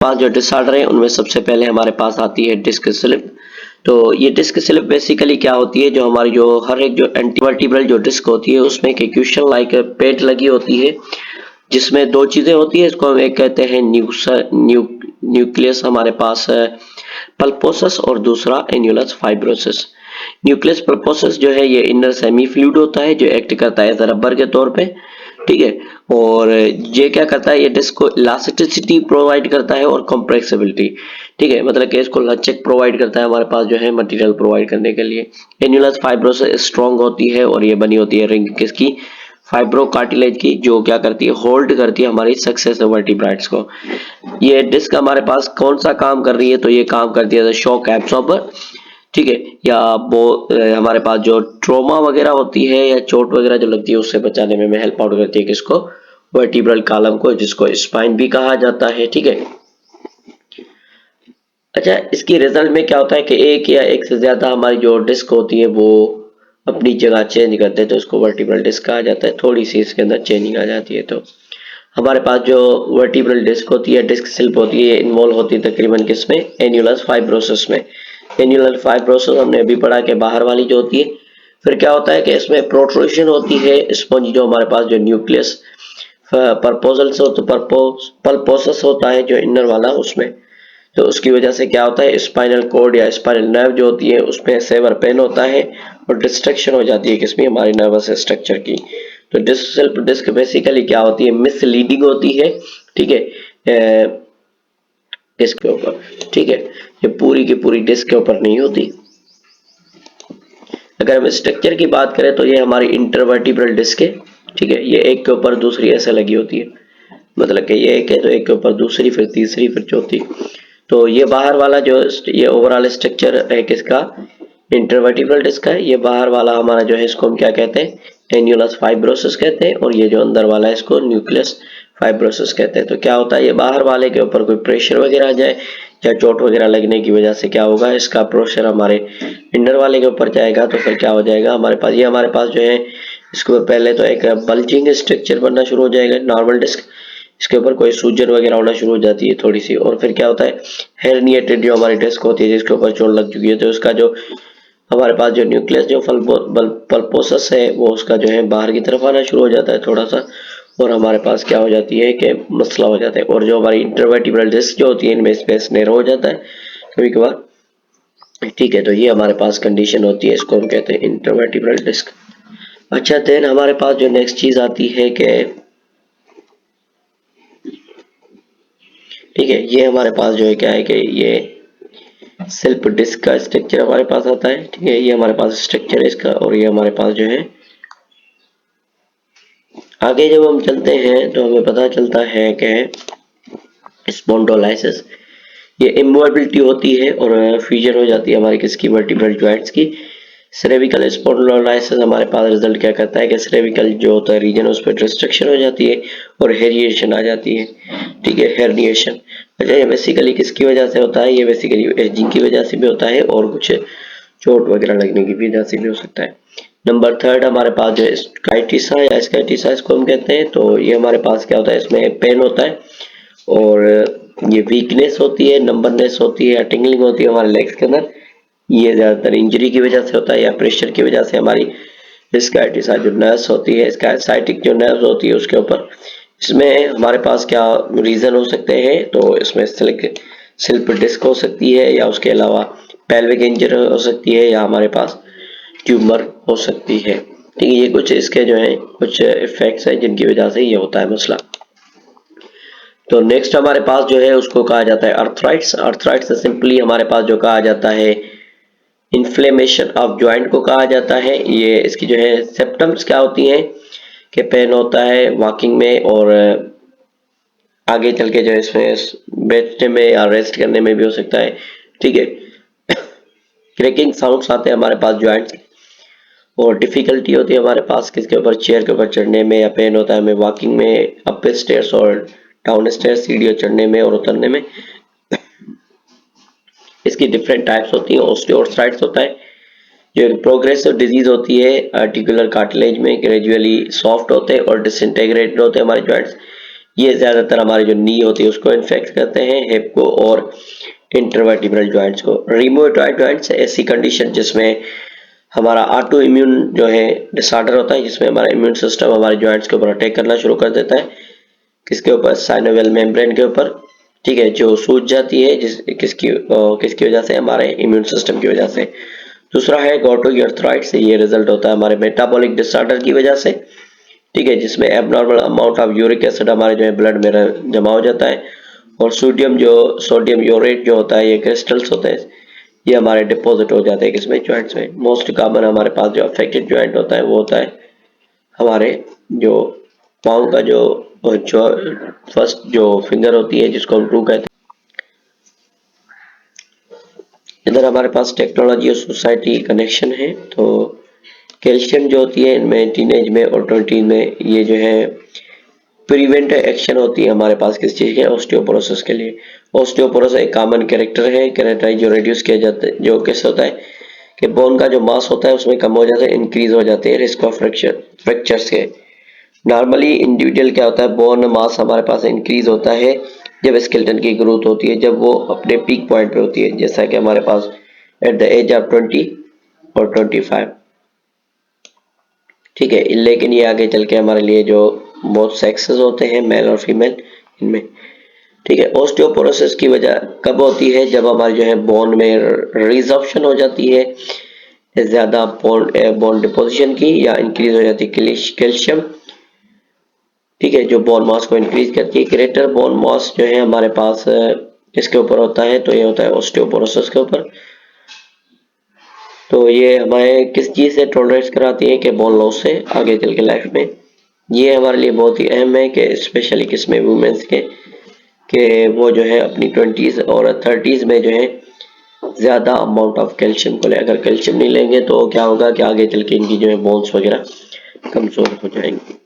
पास जो डिसऑर्डर है उनमें सबसे पहले हमारे पास आती है डिस्क स्लिप। तो ये डिस्क स्लिप बेसिकली क्या होती है, जो हमारी जो हर एक जो एंटीवर्टिब्रल जो डिस्क होती है उसमें एक क्वेश्चन लाइक पेड लगी होती है, जिसमें दो चीजें होती है। इसको हम एक कहते हैं न्यूक्लियस हमारे पास है पल्पोसस, और दूसरा एन्युलस फाइब्रोसिस। न्यूक्लियस पल्पोसस जो है ये इनर सेमी फ्लूइड होता है जो एक्ट करता है रबर के तौर पे, ठीक है। और ये क्या करता है, ये डिस्क को इलास्टिसिटी प्रोवाइड करता है और कंप्रेसिबिलिटी, ठीक है, मतलब कि इसको लचक प्रोवाइड करता है हमारे पास जो है मटेरियल प्रोवाइड करने के लिए। एन्युलस फाइब्रोसिस स्ट्रॉन्ग होती है और ये बनी होती है रिंग किसकी, फाइब्रो कार्टिलेज की, जो क्या करती है, होल्ड करती है हमारी सक्सेसिव वर्टिब्राइट्स को। ये डिस्क हमारे पास कौन सा काम कर रही है, तो ये काम करती है शॉक एब्सॉर्बर, ठीक है, या वो हमारे पास जो ट्रोमा वगैरह होती है या चोट वगैरह जो लगती है उससे बचाने में हेल्प आउट करती है किसको, वर्टिब्रल कॉलम को, जिसको स्पाइन भी कहा जाता है, ठीक है। अच्छा, इसकी रिजल्ट में क्या होता है कि एक या एक से ज्यादा हमारी जो डिस्क होती है वो अपनी जगह चेंज करते हैं, तो इसको वर्टिब्रल डिस्क कहा जाता है। थोड़ी सी इसके अंदर चेंजिंग आ जाती है। तो हमारे पास जो वर्टिब्रल डिस्क होती है, डिस्क स्लिप होती है, इन्वॉल्व होती है तकरीबन किसमें, एन्युलस फाइब्रोसिस में। एन्युलल फाइब्रोसिस हमने अभी पढ़ा कि बाहर वाली जो होती है। फिर क्या होता है कि इसमें प्रोट्रूशन होती है, स्पंज जो हमारे पास जो न्यूक्लियस परपोजल से तो पल्पोसस होता है जो इनर वाला उसमें। तो उसकी वजह से क्या होता है, स्पाइनल कोड या स्पाइनल नर्व जो होती है उसमें सेवर पेन होता है और डिस्ट्रक्शन हो जाती है किसमें, हमारी नर्वस स्ट्रक्चर की। तो डिस्क डिस्क बेसिकली क्या होती है, मिसलीडिंग होती है, ठीक है, डिस्क के ऊपर, ठीक है। ये पूरी की पूरी डिस्क के ऊपर नहीं होती। अगर हम स्ट्रक्चर की बात करें तो ये हमारी इंटरवर्टिब्रल डिस्क है, ठीक है। ये एक के ऊपर दूसरी ऐसे लगी होती है, मतलब कि ये एक है तो एक के ऊपर दूसरी, फिर तीसरी, फिर चौथी। तो ये बाहर वाला जो ये ओवरऑल स्ट्रक्चर है किसका, इंटरवर्टिब्रल डिस्क का है। ये बाहर वाला हमारा जो है इसको हम क्या कहते हैं, एन्युलस फाइब्रोसिस कहते हैं, और ये जो अंदर वाला है इसको न्यूक्लियस फाइब्रोसिस कहते हैं। तो क्या होता है, ये बाहर वाले के ऊपर कोई प्रेशर वगैरह आ जाए या चोट वगैरह लगने की वजह से क्या होगा, इसका प्रेशर हमारे इंडर वाले के ऊपर जाएगा, तो फिर क्या हो जाएगा हमारे पास, ये हमारे पास जो है इसको पहले तो एक बल्जिंग स्ट्रक्चर बनना शुरू हो जाएगा नॉर्मल डिस्क, इसके ऊपर कोई सूजन वगैरह होना शुरू हो जाती है थोड़ी सी, और फिर क्या होता है, हेरनिएटेड जो हमारी डिस्क होती है जिसके ऊपर चोट लग चुकी है, तो उसका जो हमारे पास जो न्यूक्लियस जो पल्पोसस है वो उसका जो है बाहर की तरफ आना शुरू हो जाता है थोड़ा सा, और हमारे पास क्या हो जाती है कि मसला हो जाता है। और जो हमारी इंटरवर्टिब्रल डिस्क जो होती है इनमें स्पेस नैरो हो जाता है कभी कभार, ठीक है। तो ये हमारे पास कंडीशन होती है, इसको हम कहते हैं इंटरवर्टिब्रल डिस्क। अच्छा, देन हमारे पास जो नेक्स्ट चीज आती है कि, ठीक है, ये हमारे पास जो है क्या है कि ये सेल्फ डिस्क का स्ट्रक्चर हमारे पास आता है, ठीक है। ये हमारे पास स्ट्रक्चर है इसका, और ये हमारे पास जो है आगे जब हम चलते हैं तो हमें पता चलता है कि स्पॉन्डोलाइसिस, ये इमोबिलिटी होती है और फ्यूजन हो जाती है हमारी किसकी, वर्टिब्रल जॉइंट्स की। सेरेविकल स्पॉन्डिलोलाइसिस हमारे पास रिजल्ट क्या करता है कि सेरेविकल जो होता है रीजन उस पर डिस्ट्रक्शन हो जाती है और हेरिएशन आ जाती है, ठीक है, हेरनिएशन। अच्छा, ये बेसिकली किसकी वजह से होता है, ये बेसिकली एजिंग की वजह से भी होता है और कुछ चोट वगैरह लगने की वजह से भी हो सकता है। नंबर थर्ड हमारे पास जो स्काइटिसा या स्काइटिसा इसको हम कहते हैं, तो ये हमारे पास क्या होता है, इसमें पेन होता है और ये वीकनेस होती है, नंबरनेस होती है या टिंगलिंग होती है हमारे लेग्स के अंदर। ये ज्यादातर इंजरी की वजह से होता है या प्रेशर की वजह से हमारी स्काइटिसा जो नर्व्स होती है, स्काइसाइटिक जो नर्व्स होती है उसके ऊपर। इसमें हमारे पास क्या रीजन हो सकते हैं, तो इसमें स्लिप डिस्क हो सकती है, या उसके अलावा पेल्विक इंजरी हो सकती है, या हमारे पास ट्यूमर हो सकती है, ठीक है। ये कुछ इसके जो है कुछ इफेक्ट्स हैं जिनकी वजह से ये होता है मसला। तो नेक्स्ट हमारे पास जो है उसको कहा जाता है अर्थराइट्स। अर्थराइट्स सिंपली हमारे पास जो कहा जाता है इन्फ्लेमेशन ऑफ जॉइंट को कहा जाता है। ये इसकी जो है सिम्टम्स क्या होती हैं कि पेन होता है वॉकिंग में, और आगे चल के जो इसमें बैठने में या रेस्ट करने में भी हो सकता है, ठीक है। क्रैकिंग साउंड्स आते हैं हमारे पास जॉइंट, और डिफिकल्टी होती है हमारे पास किसके ऊपर, चेयर के ऊपर चढ़ने में, या पेन होता है हमें वॉकिंग में अप स्टेयर्स और डाउन स्टेयर्स सीढ़ियां चढ़ने में और उतरने में। इसकी डिफरेंट टाइप्स होती हैं। ऑस्टियोआर्थराइटिस होता है जो एक प्रोग्रेसिव डिजीज होती है आर्टिकुलर कार्टिलेज में, ग्रेजुअली सॉफ्ट होते हैं और डिसइंटेग्रेटेड होते हैं हमारे जॉइंट्स। ये ज्यादातर हमारी जो नी होती है उसको इन्फेक्ट करते हैं, हिप को और इंटरवर्टिब्रल जॉइंट्स को। रिमोटॉइड जॉइंट्स ऐसी कंडीशन जिसमें हमारा ऑटो इम्यून जो है डिसऑर्डर होता है, जिसमें हमारा इम्यून सिस्टम हमारे जॉइंट्स के ऊपर अटैक करना शुरू कर देता है। किसके ऊपर? साइनोवियल मेम्ब्रेन के ऊपर, ठीक है, जो सूज जाती है किसकी वजह से? हमारे इम्यून सिस्टम की वजह से। दूसरा है गॉटोई अर्थराइटिस, ये रिजल्ट होता है हमारे मेटाबॉलिक डिसऑर्डर की वजह से, ठीक है, जिसमें abnormal amount of uric acid हमारे जो है ब्लड में जमा हो जाता है, और सोडियम यूरेट जो होता है, ये क्रिस्टल्स होते हैं, ये हमारे डिपॉजिट हो जाते हैं किसमें? जॉइंट्स में। मोस्ट कॉमन हमारे पास जो अफेक्टेड जॉइंट होता है वो होता है हमारे जो पाँव का जो फर्स्ट जो फिंगर होती है जिसको हम टू कहते हैं। इधर हमारे पास टेक्नोलॉजी और सोसाइटी कनेक्शन है। तो कैल्शियम जो होती है इनमें टीनेज में और 20 में ये जो है प्रिवेंट एक्शन होती है हमारे पास किस चीज के? ऑस्टियोपोरोसिस के लिए। ऑस्टियोपोरोसिस एक कॉमन कैरेक्टर जो रिड्यूस किया जाता है, जो कैसे होता है कि बोन का जो मास होता है उसमें कम हो जाता है, इंक्रीज हो जाते हैं रिस्क ऑफ फ्रैक्चर्स के। नॉर्मली इंडिविजुअल क्या होता है, बोन मास हमारे पास इंक्रीज होता है जब स्केलेटन की ग्रोथ होती है, जब वो अपने पीक पॉइंट पे होती है, जैसा कि हमारे पास एट द एज ऑफ 20 और 25, ठीक है। लेकिन ये आगे चल के हमारे लिए जो बोथ सेक्सेस होते हैं, मेल और फीमेल, इनमें, ठीक है। ऑस्टियोपोरोसिस की वजह कब होती है? जब हमारी जो है बोन में रिजॉर्प्शन हो जाती है ज्यादा बोन डिपोजिशन की, या इंक्रीज हो जाती है कैल्शियम, ठीक है, जो बोन मास को इंक्रीज करती है। ग्रेटर बोन मास जो है हमारे पास इसके ऊपर होता है, तो ये होता है ऑस्टियोपोरोसिस के ऊपर। तो ये हमारे किस चीज से टॉलरेट कराती है? कि बोन लॉस से आगे चल के लाइफ में। ये हमारे लिए बहुत ही अहम है कि स्पेशली किसमें? वुमेन्स के, कि वो जो है अपनी 20s और 30s में जो है ज्यादा अमाउंट ऑफ कैल्शियम को ले। अगर कैल्शियम नहीं लेंगे तो क्या होगा कि आगे चल के इनकी जो है बोन्स वगैरह कमजोर हो जाएंगी।